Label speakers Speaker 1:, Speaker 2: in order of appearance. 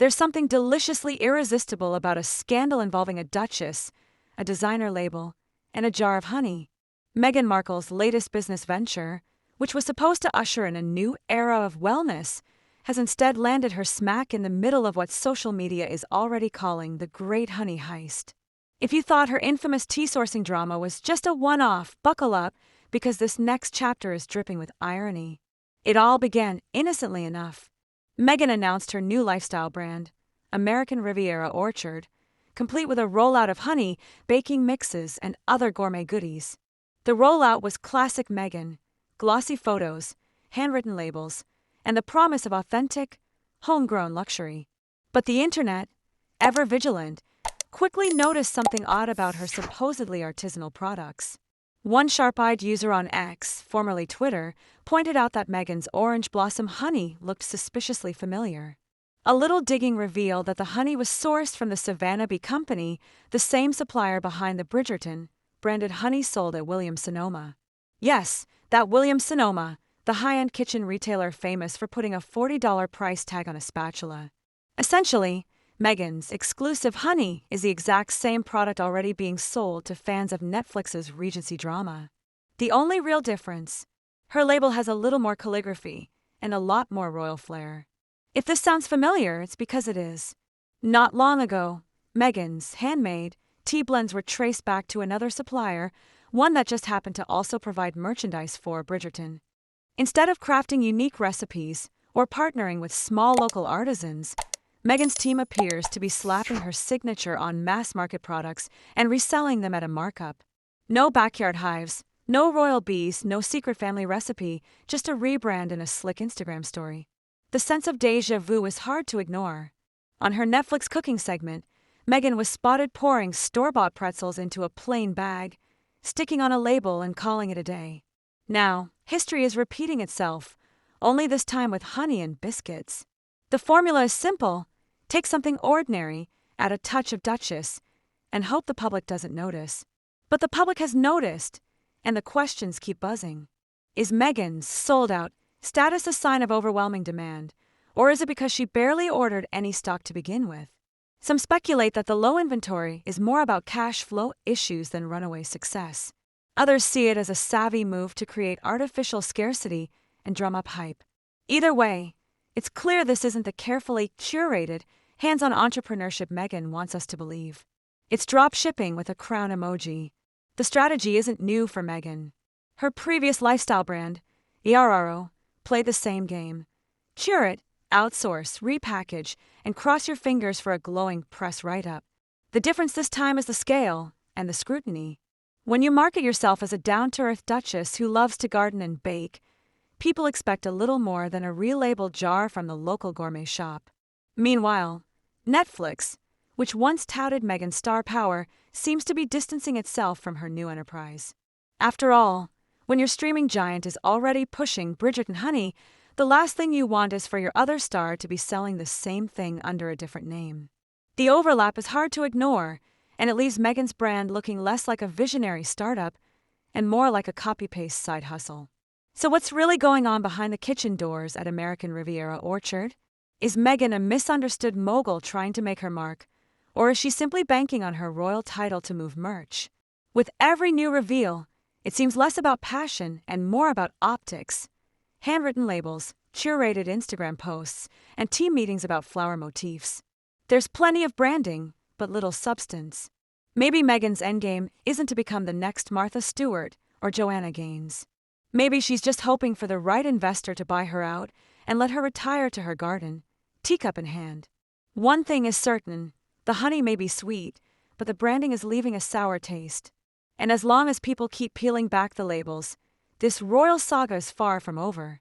Speaker 1: There's something deliciously irresistible about a scandal involving a duchess, a designer label, and a jar of honey. Meghan Markle's latest business venture, which was supposed to usher in a new era of wellness, has instead landed her smack in the middle of what social media is already calling the Great Honey Heist. If you thought her infamous tea sourcing drama was just a one-off, buckle up, because this next chapter is dripping with irony. It all began innocently enough. Meghan announced her new lifestyle brand, American Riviera Orchard, complete with a rollout of honey, baking mixes, and other gourmet goodies. The rollout was classic Meghan: glossy photos, handwritten labels, and the promise of authentic, homegrown luxury. But the internet, ever vigilant, quickly noticed something odd about her supposedly artisanal products. One sharp-eyed user on X, formerly Twitter, pointed out that Meghan's orange blossom honey looked suspiciously familiar. A little digging revealed that the honey was sourced from the Savannah Bee Company, the same supplier behind the Bridgerton-branded honey sold at Sonoma. Yes, that Sonoma, the high-end kitchen retailer famous for putting a $40 price tag on a spatula. Essentially, Meghan's exclusive honey is the exact same product already being sold to fans of Netflix's Regency drama. The only real difference: her label has a little more calligraphy and a lot more royal flair. If this sounds familiar, it's because it is. Not long ago, Meghan's handmade tea blends were traced back to another supplier, one that just happened to also provide merchandise for Bridgerton. Instead of crafting unique recipes or partnering with small local artisans, Meghan's team appears to be slapping her signature on mass-market products and reselling them at a markup. No backyard hives, no royal bees, no secret family recipe, just a rebrand and a slick Instagram story. The sense of déjà vu is hard to ignore. On her Netflix cooking segment, Meghan was spotted pouring store-bought pretzels into a plain bag, sticking on a label and calling it a day. Now, history is repeating itself, only this time with honey and biscuits. The formula is simple: take something ordinary, add a touch of duchess, and hope the public doesn't notice. But the public has noticed, and the questions keep buzzing. Is Meghan's sold-out status a sign of overwhelming demand, or is it because she barely ordered any stock to begin with? Some speculate that the low inventory is more about cash flow issues than runaway success. Others see it as a savvy move to create artificial scarcity and drum up hype. Either way, it's clear this isn't the carefully curated, hands-on entrepreneurship Meghan wants us to believe. It's drop shipping with a crown emoji. The strategy isn't new for Meghan. Her previous lifestyle brand, Iararo, played the same game. Curate, outsource, repackage, and cross your fingers for a glowing press write-up. The difference this time is the scale and the scrutiny. When you market yourself as a down-to-earth duchess who loves to garden and bake, people expect a little more than a relabeled jar from the local gourmet shop. Meanwhile, Netflix, which once touted Meghan's star power, seems to be distancing itself from her new enterprise. After all, when your streaming giant is already pushing Bridgerton honey, the last thing you want is for your other star to be selling the same thing under a different name. The overlap is hard to ignore, and it leaves Meghan's brand looking less like a visionary startup and more like a copy-paste side hustle. So what's really going on behind the kitchen doors at American Riviera Orchard? Is Meghan a misunderstood mogul trying to make her mark, or is she simply banking on her royal title to move merch? With every new reveal, it seems less about passion and more about optics. Handwritten labels, curated Instagram posts, and team meetings about flower motifs. There's plenty of branding, but little substance. Maybe Meghan's endgame isn't to become the next Martha Stewart or Joanna Gaines. Maybe she's just hoping for the right investor to buy her out and let her retire to her garden, teacup in hand. One thing is certain: the honey may be sweet, but the branding is leaving a sour taste. And as long as people keep peeling back the labels, this royal saga is far from over.